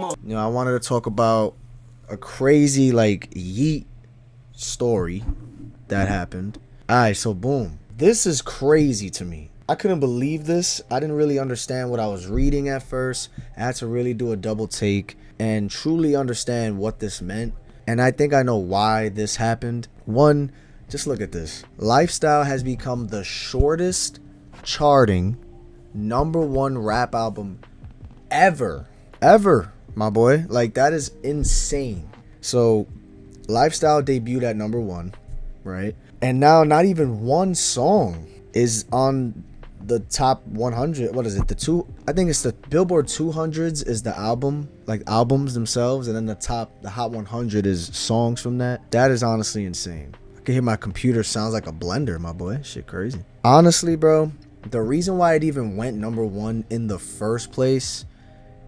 You know, I wanted to talk about a crazy like Yeat story that happened. Alright, so boom. This is crazy to me. I couldn't believe this. I didn't really understand what I was reading at first. I had to really do a double take and truly understand what this meant. And I think I know why this happened. One, just look at this. Lyfestyle has become the shortest charting #1 rap album ever. Ever, my boy. Like, that is insane. So, Lyfestyle debuted at #1, right? And now not even one song is on the top 100. What is it? I think it's the Billboard 200s is the album, like albums themselves, and then the Hot 100 is songs from that. That is honestly insane. I can hear my computer sounds like a blender, my boy. Shit crazy. Honestly, bro, the reason why it even went #1 in the first place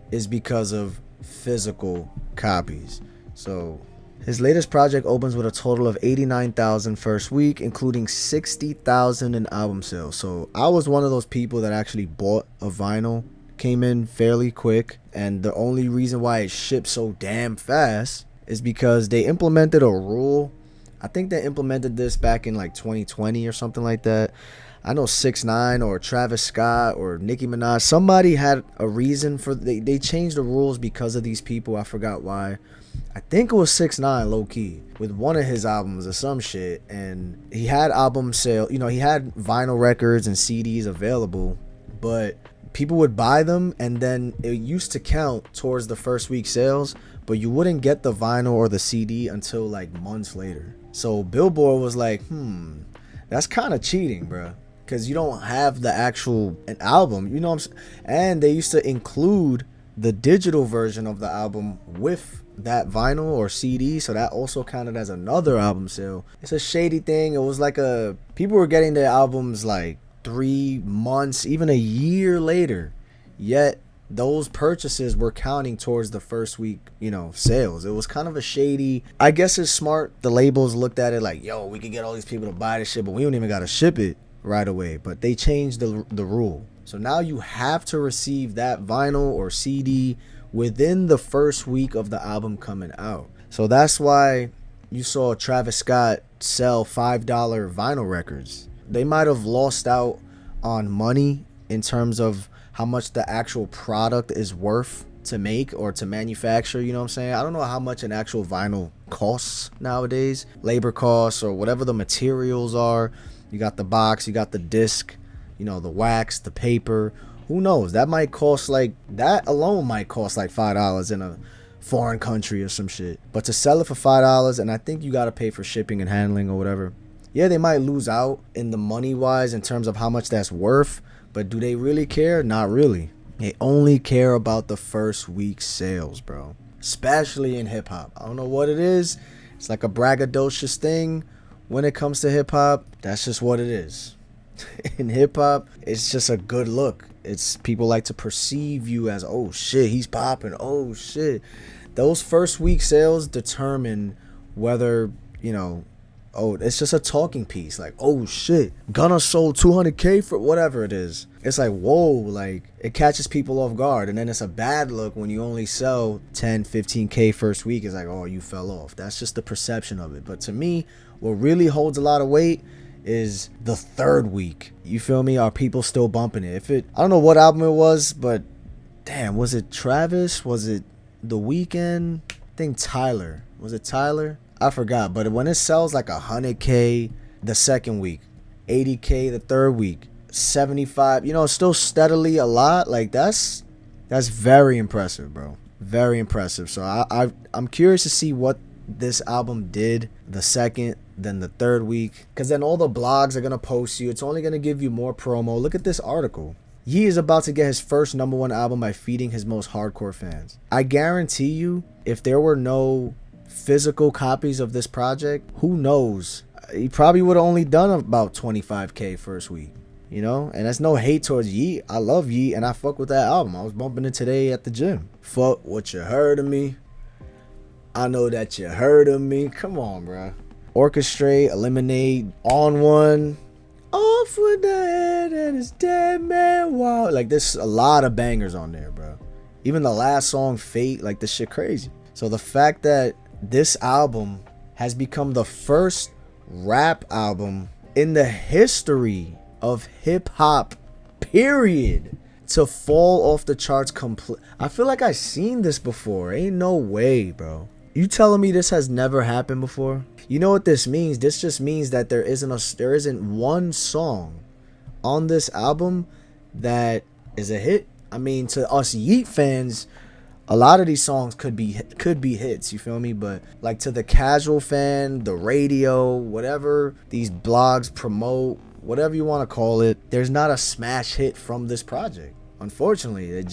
is because of physical copies. So his latest project opens with a total of 89,000 first week, including 60,000 in album sales. So I was one of those people that actually bought a vinyl. Came in fairly quick, and the only reason why it shipped so damn fast is because they implemented a rule. I think they implemented this back in like 2020 or something like that. I know 6ix9ine or Travis Scott or Nicki Minaj, somebody had a reason for they changed the rules because of these people. I forgot why. I think it was 6ix9ine, low key, with one of his albums or some shit, and he had album sale. You know, he had vinyl records and CDs available, but people would buy them, and then it used to count towards the first week sales, but you wouldn't get the vinyl or the CD until like months later. So Billboard was like, that's kind of cheating, bro, because you don't have the actual an album, you know what I'm saying? And they used to include the digital version of the album with that vinyl or CD, so that also counted as another album sale. It's a shady thing. It was like people were getting their albums like 3 months, even a year later, yet those purchases were counting towards the first week, you know, sales. It was kind of a shady. I guess it's smart. The labels looked at it like, yo, we could get all these people to buy this shit, but we don't even gotta ship it right away. But they changed the rule, so now you have to receive that vinyl or CD within the first week of the album coming out. So that's why you saw Travis Scott sell $5 vinyl records. They might have lost out on money in terms of how much the actual product is worth to make or to manufacture, you know what I'm saying? I don't know how much an actual vinyl costs nowadays. Labor costs or whatever the materials are. You got the box, you got the disc, you know, the wax, the paper. Who knows? That might cost like, that alone might cost like $5 in a foreign country or some shit. But to sell it for $5, and I think you got to pay for shipping and handling or whatever. Yeah, they might lose out in the money wise in terms of how much that's worth. But do they really care? Not really. They only care about the first week's sales, bro. Especially in hip hop. I don't know what it is. It's like a braggadocious thing when it comes to hip hop. That's just what it is. In hip hop, it's just a good look. It's people like to perceive you as, oh shit, he's popping. Oh shit. Those first week sales determine whether, you know, oh, it's just a talking piece. Like, oh shit, Gunna sold 200K for whatever it is. It's like, whoa, like it catches people off guard. And then it's a bad look when you only sell 10, 15K first week. It's like, oh, you fell off. That's just the perception of it. But to me, what really holds a lot of weight is the third week. You feel me? Are people still bumping it? I don't know what album it was, but damn, was it Travis? Was it The Weeknd? I think Tyler. Was it Tyler? I forgot. But when it sells like 100K the second week, 80K the third week, 75, you know, still steadily a lot. Like that's very impressive, bro. Very impressive. So I'm curious to see what this album did the second, then the third week, because then all the blogs are gonna post you. It's only gonna give you more promo. Look at this article. He is about to get his first #1 album by feeding his most hardcore fans. I guarantee you, if there were no physical copies of this project, who knows, he probably would have only done about 25K first week, you know? And that's no hate towards Yeat. I love Yeat and I fuck with that album. I was bumping it today at the gym. Fuck what you heard of me. I know that you heard of me. Come on, bro. Orchestrate, Eliminate, On One, Off with the Head and It's Dead Man Wow. Like, there's a lot of bangers on there, bro. Even the last song, Fate, like this shit crazy. So the fact that this album has become the first rap album in the history of hip hop, period, to fall off the charts complete. I feel like I've seen this before. Ain't no way, bro. You telling me this has never happened before? You know what this means? This just means that there isn't one song on this album that is a hit. I mean, to us Yeat fans, a lot of these songs could be hits, you feel me? But like to the casual fan, the radio, whatever these blogs promote, whatever you want to call it, there's not a smash hit from this project. Unfortunately, there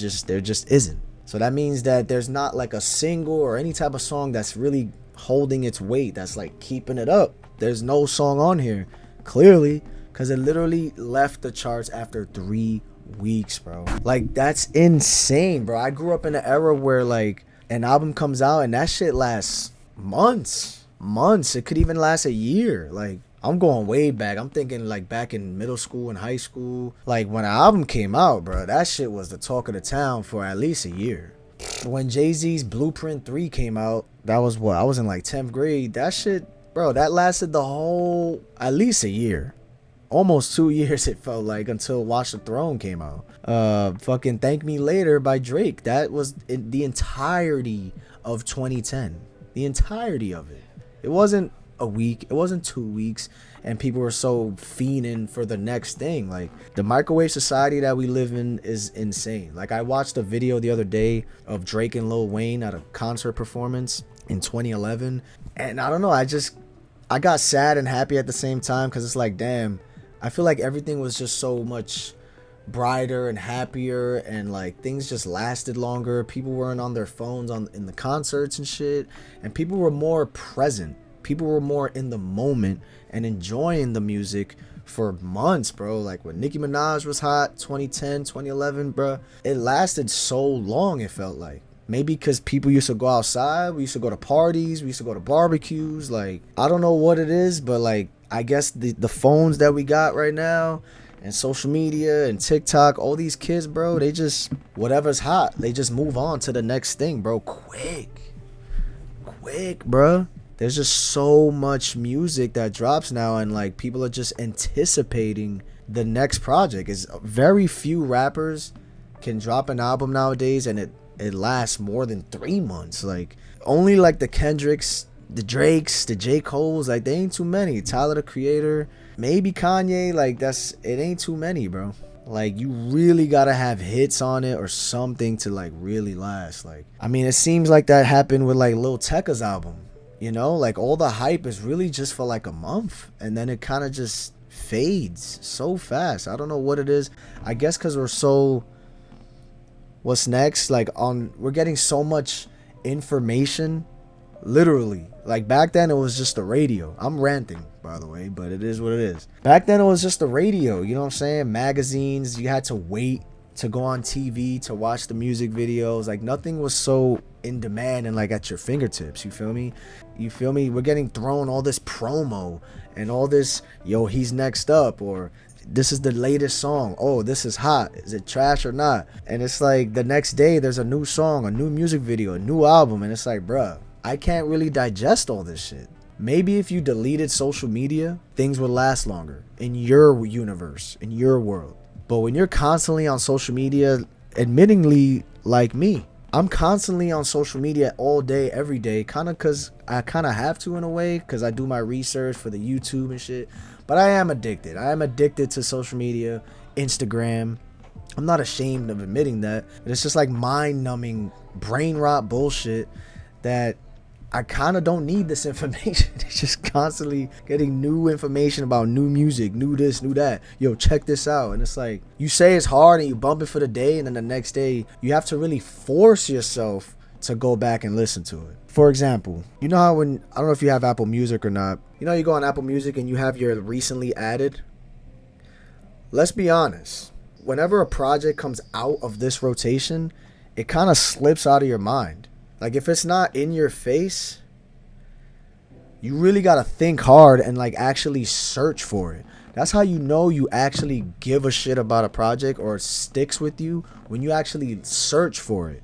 just isn't. So that means that there's not like a single or any type of song that's really holding its weight, that's like keeping it up. There's no song on here, clearly, because it literally left the charts after 3 weeks, bro. Like, that's insane, bro. I grew up in an era where like an album comes out and that shit lasts months. It could even last a year. Like, I'm going way back. I'm thinking like back in middle school and high school. Like when an album came out, bro, that shit was the talk of the town for at least a year. When Jay-Z's Blueprint 3 came out, that was what? I was in like 10th grade. That shit, bro, that lasted the whole, at least a year. Almost 2 years it felt like, until Watch the Throne came out. Fucking Thank Me Later by Drake. That was the entirety of 2010. The entirety of it. It wasn't a week, it wasn't 2 weeks, and people were so fiending for the next thing. Like, the microwave society that we live in is insane. Like, I watched a video the other day of Drake and Lil Wayne at a concert performance in 2011, and I don't know, I got sad and happy at the same time, because it's like, damn, I feel like everything was just so much brighter and happier, and like things just lasted longer. People weren't on their phones in the concerts and shit, and people were more present. People were more in the moment and enjoying the music for months, bro. Like when Nicki Minaj was hot, 2010, 2011, bro, it lasted so long. It felt like, maybe because people used to go outside, we used to go to parties, we used to go to barbecues. Like, I don't know what it is, but like, I guess the phones that we got right now and social media and TikTok, all these kids, bro, they just, whatever's hot, they just move on to the next thing, bro. Quick, bro. There's just so much music that drops now, and like people are just anticipating the next project. Is very few rappers can drop an album nowadays and it lasts more than 3 months. Like, only like the Kendricks, the Drakes, the J. Coles, like they ain't too many. Tyler the Creator, maybe Kanye, like it ain't too many, bro. Like, you really gotta have hits on it or something to like really last. Like, I mean, it seems like that happened with like Lil Tecca's album. You know, like all the hype is really just for like a month, and then it kind of just fades so fast. I don't know what it is. I guess because we're so, what's next? Like, we're getting so much information, literally. Like back then it was just the radio. I'm ranting, by the way, but it is what it is. Back then it was just the radio, you know what I'm saying? Magazines, you had to wait to go on TV to watch the music videos. Like, nothing was so in demand and like at your fingertips. You feel me? We're getting thrown all this promo and all this, yo, he's next up, or this is the latest song, oh, this is hot, is it trash or not? And it's like the next day there's a new song, a new music video, a new album, and it's like, bruh, I can't really digest all this shit. Maybe if you deleted social media, things would last longer in your universe, in your world. But when you're constantly on social media, admittingly, like me, I'm constantly on social media all day, every day, kind of because I kind of have to in a way, because I do my research for the YouTube and shit. But I am addicted. I am addicted to social media, Instagram. I'm not ashamed of admitting that. But it's just like mind-numbing, brain rot bullshit that I kind of don't need this information. It's just constantly getting new information about new music, new this, new that. Yo, check this out. And it's like, you say it's hard and you bump it for the day, and then the next day you have to really force yourself to go back and listen to it. For example, you know how when, I don't know if you have Apple Music or not, you know, you go on Apple Music and you have your recently added. Let's be honest. Whenever a project comes out of this rotation, it kind of slips out of your mind. Like, if it's not in your face, you really got to think hard and like actually search for it. That's how you know you actually give a shit about a project or it sticks with you, when you actually search for it.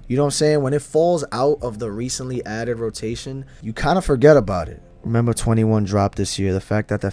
You know what I'm saying? When it falls out of the recently added rotation, you kind of forget about it. Remember 21 dropped this year. The fact that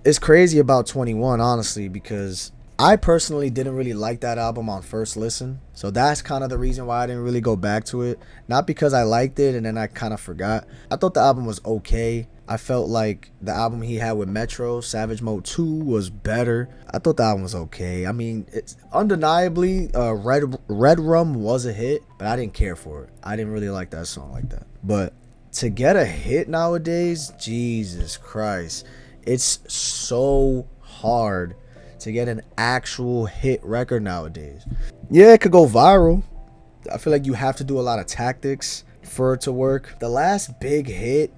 it's crazy about 21, honestly, because I personally didn't really like that album on first listen. So that's kind of the reason why I didn't really go back to it. Not because I liked it and then I kind of forgot. I thought the album was okay. I felt like the album he had with Metro, Savage Mode 2, was better. I thought the album was okay. I mean, it's undeniably, Red Rum was a hit, but I didn't care for it. I didn't really like that song like that. But to get a hit nowadays, Jesus Christ, it's so hard to get an actual hit record nowadays. Yeah, it could go viral. I feel like you have to do a lot of tactics for it to work. The last big hit,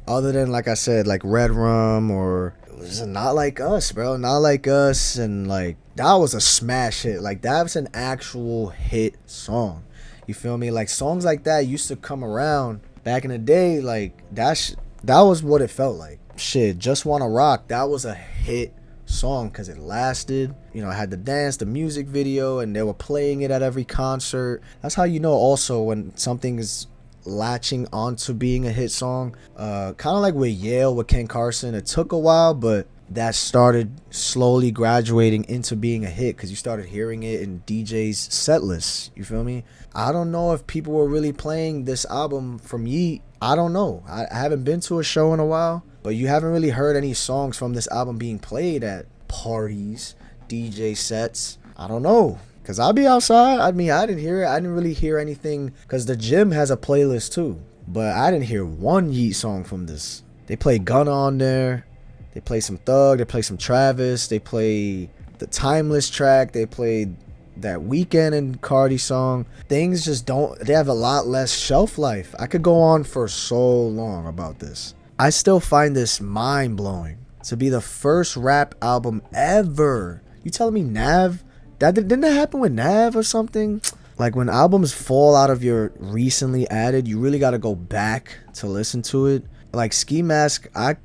other than, like I said, like Red Rum, or it was Not Like Us, bro. Not Like Us, and like that was a smash hit. Like that was an actual hit song. You feel me? Like songs like that used to come around back in the day. Like that was what it felt like. Shit, Just Wanna Rock, that was a hit song because it lasted. You know, it had the dance, the music video, and they were playing it at every concert. That's how you know also when something is latching onto being a hit song. Kind of like with Yale with Ken Carson, it took a while, but that started slowly graduating into being a hit because you started hearing it in DJ's set lists. You feel me? I don't know if people were really playing this album from Yeat. I don't know. I haven't been to a show in a while, but you haven't really heard any songs from this album being played at parties, DJ sets. I don't know. Cause I'll be outside. I mean, I didn't hear it. I didn't really hear anything. Cause the gym has a playlist too. But I didn't hear one Yeat song from this. They play Gunna on there. They play some Thug. They play some Travis. They play the Timeless track. They played that Weekend and Cardi song. Things just don't. They have a lot less shelf life. I could go on for so long about this. I still find this mind blowing to be the first rap album ever. You telling me Nav? Didn't that happen with Nav or something? Like when albums fall out of your recently added, you really got to go back to listen to it. Like Ski Mask, I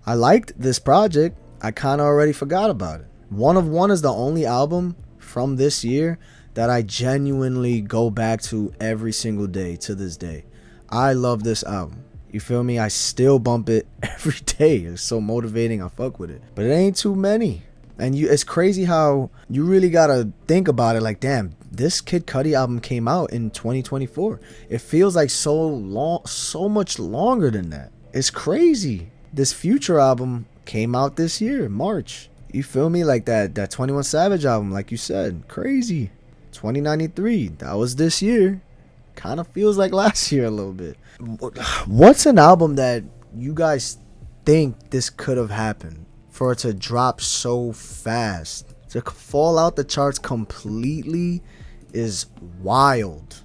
liked this project. I kind of already forgot about it. One of One is the only album from this year that I genuinely go back to every single day to this day. I love this album. You feel me? I still bump it every day. It's so motivating. I fuck with it. But it ain't too many. And it's crazy how you really gotta think about it. Like, damn, this Kid Cudi album came out in 2024. It feels like so long, so much longer than that. It's crazy. This Future album came out this year, March. You feel me? Like that 21 Savage album, like you said, crazy. 2093, that was this year. Kind of feels like last year a little bit. What's an album that you guys think this could have happened? For it to drop so fast, to fall out the charts completely is wild.